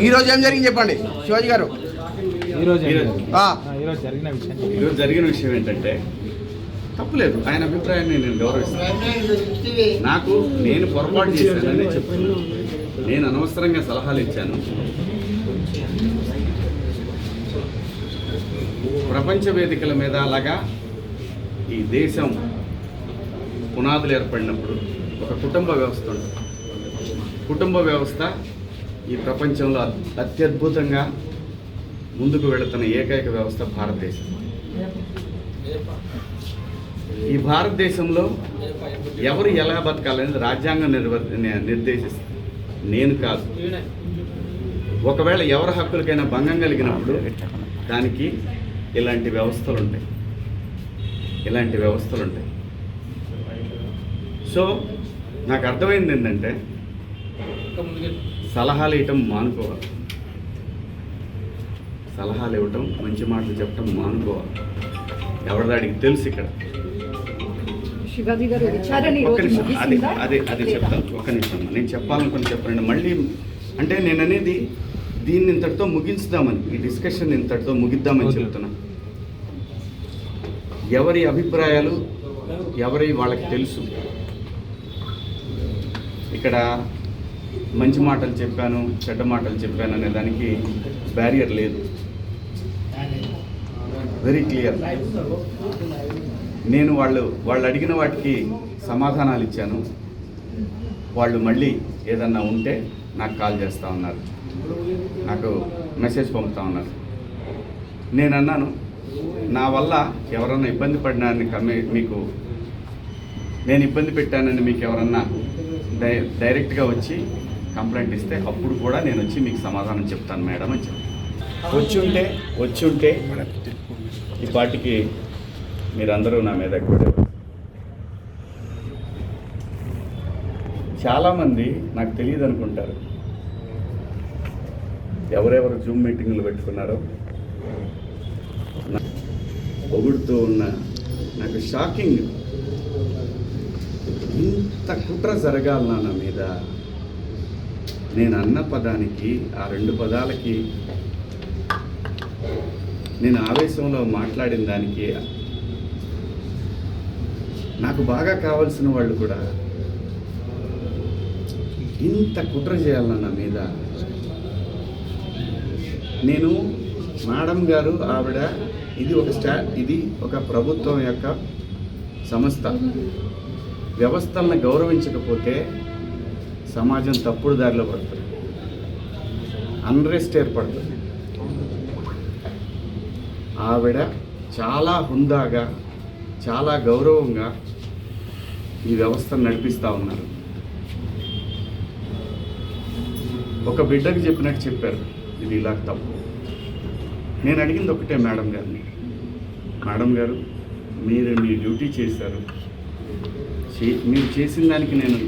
ఈరోజు ఏం జరిగింది చెప్పండి శివాజీ గారు. ఈరోజు జరిగిన విషయం ఏంటంటే తప్పులేదు, ఆయన అభిప్రాయాన్ని నేను గౌరవిస్తాను. నేను పొరపాటు చేశానని చెప్తున్నాను. నేను అనవసరంగా సలహాలు ఇచ్చాను. ప్రపంచ వేదికల మీద అలాగా ఈ దేశం పునాదులు ఏర్పడినప్పుడు ఒక కుటుంబ వ్యవస్థ ఉంటుంది. కుటుంబ వ్యవస్థ ఈ ప్రపంచంలో అత్యద్భుతంగా ముందుకు వెళుతున్న ఏకైక వ్యవస్థ భారతదేశం. ఈ భారతదేశంలో ఎవరు ఎలా బతకాలనేది రాజ్యాంగం నిర్దేశిస్తుంది, నేను కాదు. ఒకవేళ ఎవరి హక్కులకైనా భంగం కలిగినప్పుడు దానికి ఇలాంటి వ్యవస్థలు ఉంటాయి. సో నాకు అర్థమైంది ఏంటంటే సలహాలు ఇవ్వటం మానుకోవాలి, సలహాలు ఇవ్వటం, మంచి మాటలు చెప్పటం మానుకోవాలి. ఎవరిదాడికి తెలుసు. ఇక్కడ అదే చెప్తాను. ఒక్క నిమిషం, నేను చెప్పాలనుకుని చెప్పండి. మళ్ళీ అంటే నేను అనేది దీన్ని ఇంతటితో ముగించుదామని, ఈ డిస్కషన్ ఇంతటితో ముగిద్దామని చెప్తున్నా. ఎవరి అభిప్రాయాలు వాళ్ళకి తెలుసు. ఇక్కడ మంచి మాటలు చెప్పాను, చెడ్డ మాటలు చెప్పాను అనే దానికి బ్యారియర్ లేదు. Very clear. నేను వాళ్ళు అడిగిన వాటికి సమాధానాలు ఇచ్చాను. వాళ్ళు మళ్ళీ ఏదన్నా ఉంటే నాకు కాల్ చేస్తూ ఉన్నారు, నాకు మెసేజ్ పంపుతూ ఉన్నారు. నేను అన్నాను, నా వల్ల ఎవరన్నా ఇబ్బంది పడినారని మీకు నేను ఇబ్బంది పెట్టానని మీకు ఎవరన్నా డైరెక్ట్గా వచ్చి కంప్లైంట్ ఇస్తే అప్పుడు కూడా నేను వచ్చి మీకు సమాధానం చెప్తాను మేడం అని చెప్పి వచ్చి ఉంటే ఈ పార్టీకి మీరందరూ నా మీద కూడా. చాలామంది నాకు తెలియదు అనుకుంటారు ఎవరెవరు జూమ్ మీటింగ్లు పెట్టుకున్నారో. పొగుడుతూ ఉన్న నాకు షాకింగ్, ఇంత కుట్ర జరగాలన్నా నా మీద. నేను అన్న పదానికి, ఆ 2 పదాలకి, నేను ఆవేశంలో మాట్లాడిన దానికి నాకు బాగా కావాల్సిన వాళ్ళు కూడా ఇంత కుట్ర చేయాలన్నా నా మీద. నేను మేడం గారు ఆవిడ ఇది ఒక ప్రభుత్వం యొక్క సంస్థ. వ్యవస్థలను గౌరవించకపోతే సమాజం తప్పుడు దారిలో పడుతుంది, అన్రెస్ట్ ఏర్పడుతుంది. ఆవిడ చాలా హుందాగా, చాలా గౌరవంగా ఈ వ్యవస్థను నడిపిస్తూ ఉన్నారు. ఒక బిడ్డకి చెప్పినట్టు చెప్పారు, ఇది ఇలా తప్పు. నేను అడిగింది ఒకటే మేడం గారిని, మేడం గారు మీరు మీ డ్యూటీ చేశారు, మీరు చేసిన దానికి నేను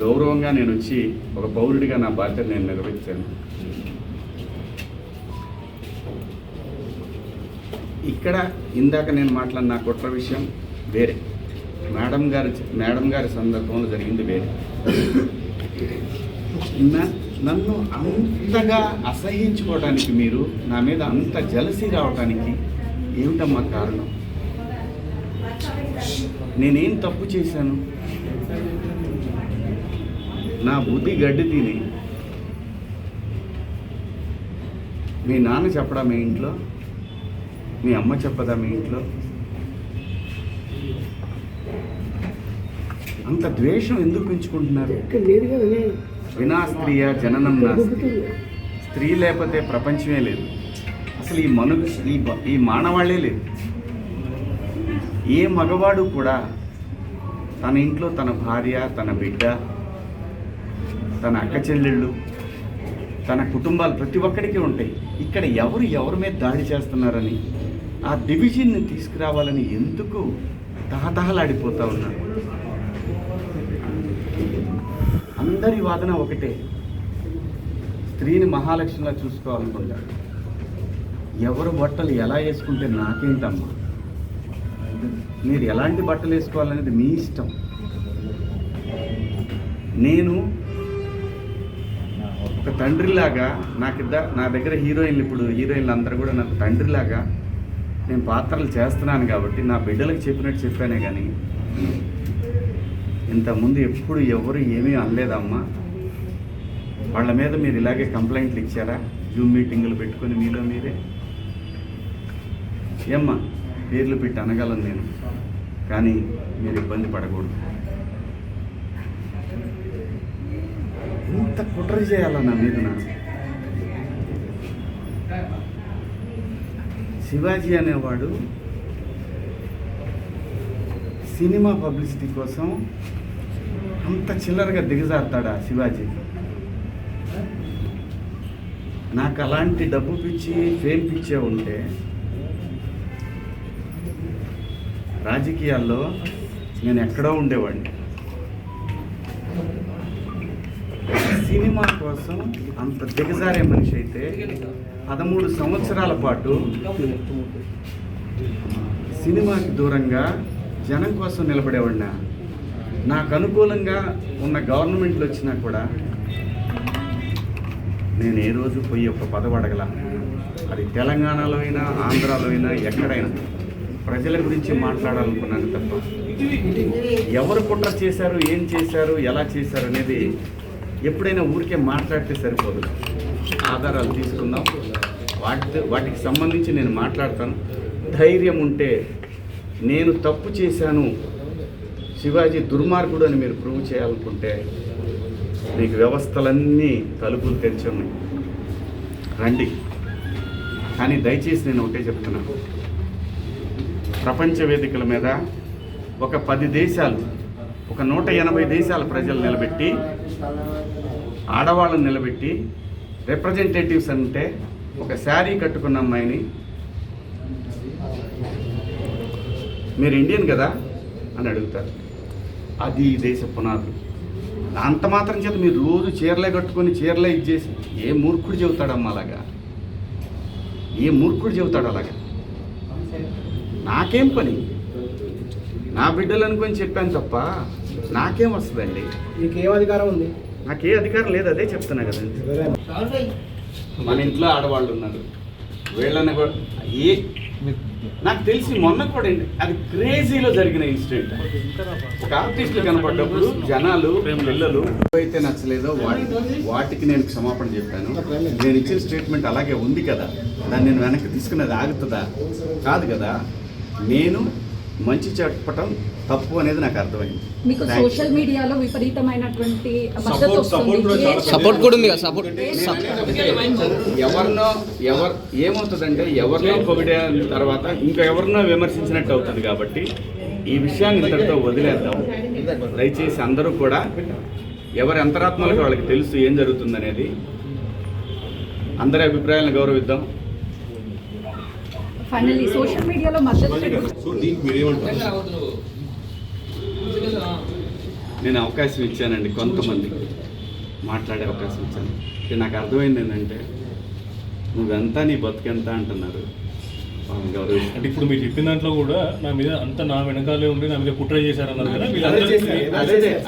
గౌరవంగా నేను వచ్చి ఒక పౌరుడిగా నా బాధ్యత నేను నిర్వహించాను. ఇక్కడ ఇందాక నేను మాట్లాడిన నా కుట్ర విషయం వేరే, మేడం గారి సందర్భంలో జరిగింది వేరే. నన్ను అంతగా అసహించుకోవడానికి, మీరు నా మీద అంత జలసీ రావడానికి ఏమిటమ్మా కారణం? నేనేం తప్పు చేశాను? నా బుద్ధి గడ్డి తిని మీ నాన్న చెప్పడా మీ ఇంట్లో? మీ అమ్మ చెప్పదా మీ ఇంట్లో? అంత ద్వేషం ఎందుకు పెంచుకుంటున్నారు? వినా స్త్రీయ జననం నాస్తి. స్త్రీ లేకపోతే ప్రపంచమే లేదు. అసలు ఈ మానవాళ్ళే లేదు. ఏ మగవాడు కూడా తన ఇంట్లో తన భార్య, తన బిడ్డ, తన అక్క చెల్లెళ్ళు, తన కుటుంబాలు ప్రతి ఒక్కడికి ఉంటాయి. ఇక్కడ ఎవరి మీద దాడి చేస్తున్నారని, ఆ డివిజన్ని తీసుకురావాలని ఎందుకు తహతహలాడిపోతూ ఉన్నారు? అందరి వాదన ఒకటే, స్త్రీని మహాలక్ష్మిలా చూసుకోవాలనుకుంటారు. ఎవరు బట్టలు ఎలా వేసుకుంటే నాకేంటమ్మా? మీరు ఎలాంటి బట్టలు వేసుకోవాలనేది మీ ఇష్టం. నేను ఒక తండ్రిలాగా నా దగ్గర హీరోయిన్లు అందరూ కూడా నాకు తండ్రిలాగా నేను పాత్రలు చేస్తున్నాను కాబట్టి నా బిడ్డలకు చెప్పినట్టు చెప్పానే కానీ ఇంతకుముందు ఎప్పుడు ఎవరు ఏమీ అనలేదమ్మా. వాళ్ళ మీద మీరు ఇలాగే కంప్లైంట్లు ఇచ్చారా? జూమ్ మీటింగులు పెట్టుకొని మీలో మీరే ఏమ్మా పేర్లు పెట్టి అనగలను నేను, కానీ మీరు ఇబ్బంది పడకూడదు. ఇంత కుట్ర చేయాలా నా మీద? శివాజీ అనేవాడు సినిమా పబ్లిసిటీ కోసం అంత చిల్లరగా దిగజారుతాడా శివాజీ? నాకు అలాంటి డబ్బు పిచ్చి ఫేమ్ పిచ్చే ఉంటే రాజకీయాల్లో నేను ఎక్కడో ఉండేవాడిని. సినిమా కోసం అంత దిగజారే మనిషి అయితే 13 సంవత్సరాల పాటు సినిమాకి దూరంగా జనం కోసం నిలబడేవాడినా. నాకు అనుకూలంగా ఉన్న గవర్నమెంట్లు వచ్చినా కూడా నేను ఏ రోజు పోయి ఒక పదవి అడగల. అది తెలంగాణలో అయినా ఆంధ్రాలో అయినా ఎక్కడైనా ప్రజల గురించి మాట్లాడాలనుకున్నాను తప్ప ఎవరు కుట్ర చేశారు, ఏం చేశారు, ఎలా చేశారు అనేది ఎప్పుడైనా ఊరికే మాట్లాడితే సరిపోదు. ఆధారాలు తీసుకుందాం, వాటికి సంబంధించి నేను మాట్లాడతాను. ధైర్యం ఉంటే నేను తప్పు చేశాను, శివాజీ దుర్మార్గుడు అని మీరు ప్రూవ్ చేయాలనుకుంటే మీకు వ్యవస్థలన్నీ తలుపులు తెరిచి ఉన్నాయి, రండి. కానీ దయచేసి నేను ఒకటే చెప్తున్నాను, ప్రపంచ వేదికల మీద ఒక 10 దేశాలు, ఒక 180 దేశాల ప్రజలు నిలబెట్టి, ఆడవాళ్ళని నిలబెట్టి రిప్రజెంటేటివ్స్ అంటే ఒక శారీ కట్టుకున్న అమ్మాయిని మీరు ఇండియన్ కదా అని అడుగుతారు. అది దేశ పునాదులు. అంత మాత్రం చేత మీరు రోజు చీరలే కట్టుకొని చీరలే ఇచ్చేసి ఏ మూర్ఖుడు చెబుతాడమ్మా అలాగా? ఏ మూర్ఖుడు చెబుతాడు అలాగా? నాకేం పని? నా బిడ్డలు అనుకొని చెప్పాను తప్ప నాకేం వస్తుందండి? నీకేం అధికారం ఉంది? నాకే అధికారం లేదు, అదే చెప్తున్నా కదండి. మన ఇంట్లో ఆడవాళ్ళు ఉన్నారు, వీళ్ళని కూడా నాకు తెలిసి మొన్న కూడా అది క్రేజీలో జరిగిన ఇన్సిడెంట్. ఒక ఆర్టిస్టులు కనపడ్డప్పుడు జనాలు పిల్లలు ఏవైతే నచ్చలేదో వాటికి నేను క్షమాపణ చెప్పాను. నేను ఇచ్చిన స్టేట్మెంట్ అలాగే ఉంది కదా, దాన్ని నేను వెనక్కి తీసుకునేది ఆగుతుందా? కాదు కదా. నేను మంచి చెప్పటం తప్పు అనేది నాకు అర్థమైంది. మీకు సోషల్ మీడియాలో విపరీతమైనటువంటి సపోర్ట్ కూడా ఉంది కదా. ఏమవుతుందంటే ఎవరినో పొగిడిన తర్వాత ఇంకా ఎవరినో విమర్శించినట్టు అవుతుంది. కాబట్టి ఈ విషయాన్ని ఇంతటితో వదిలేద్దాం. దయచేసి అందరూ కూడా ఎవరి అంతరాత్మలకు వాళ్ళకి తెలుసు ఏం జరుగుతుందనేది. అందరి అభిప్రాయాలను గౌరవిద్దాం. ఫైనల్లీ సోషల్ మీడియాలో నేను అవకాశం ఇచ్చానండి, కొంతమంది మాట్లాడే అవకాశం ఇచ్చాను. నాకు అర్థమైంది ఏంటంటే నువ్వెంత నీ బతుకెంత అంటున్నారు. అంటే ఇప్పుడు మీరు చెప్పిన దాంట్లో కూడా నా మీద అంత నా వెనకాలే ఉండి నా మీద కుట్ర చేశారన్నారు కదా.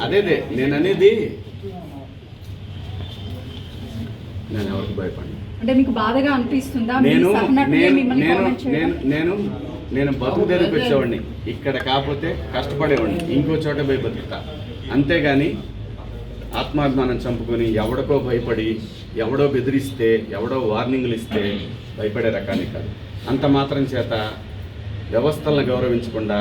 అదే నేను అనేది. నేను ఎవరికి భయపడి అంటే మీకు బాధగా అనిపిస్తుందా? నేను బతుకు తెరికి వచ్చేవాడిని, ఇక్కడ కాకపోతే కష్టపడేవాడిని, ఇంకో చోట పోయి బతుకుతా. అంతేగాని ఆత్మాభిమానం చంపుకొని ఎవడికో భయపడి, ఎవడో బెదిరిస్తే, ఎవడో వార్నింగ్లు ఇస్తే భయపడే రకాన్ని కాదు. అంత మాత్రం చేత వ్యవస్థలను గౌరవించకుండా,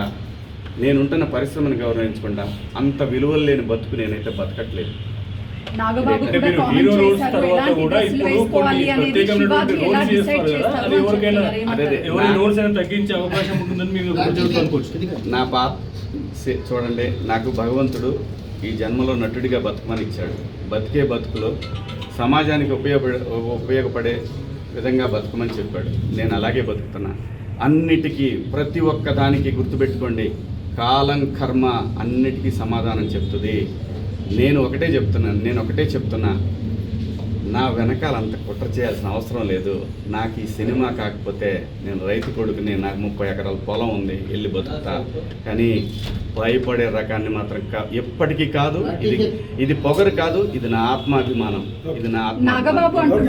నేనుంటున్న పరిశ్రమను గౌరవించకుండా అంత విలువలు లేని బతుకు నేనైతే బతకట్లేదు. నాగబాబు కూడా కామెంట్ చేశారు, ఎలాంటి డ్రెస్సులు వేసుకోవాలి అనేది శివాజీ ఎలా డిసైడ్ చేస్తారు ఎవరి రోల్స్ అయినా తగ్గించే అవకాశం ఉంటుందని మీరు అనుకోవచ్చు. నా చూడండి, నాకు భగవంతుడు ఈ జన్మలో నటుడిగా బతుకమని ఇచ్చాడు. బతికే బతుకులో సమాజానికి ఉపయోగపడే విధంగా బతుకమని చెప్పాడు. నేను అలాగే బతుకుతున్నా. అన్నిటికీ ప్రతి ఒక్క దానికి గుర్తుపెట్టుకోండి, కాలం కర్మ అన్నిటికీ సమాధానం చెప్తుంది. నేను ఒకటే చెప్తున్నా, నా వెనకాల అంత కుట్ర చేయాల్సిన అవసరం లేదు. నాకు ఈ సినిమా కాకపోతే నేను రైతు కొడుకుని, నాకు 30 ఎకరాల పొలం ఉంది, వెళ్ళి బతుకుతా. కానీ భయపడే రకాన్ని మాత్రం ఎప్పటికీ కాదు. ఇది పొగరు కాదు, ఇది నా ఆత్మాభిమానం. ఇది నా ఆత్మ.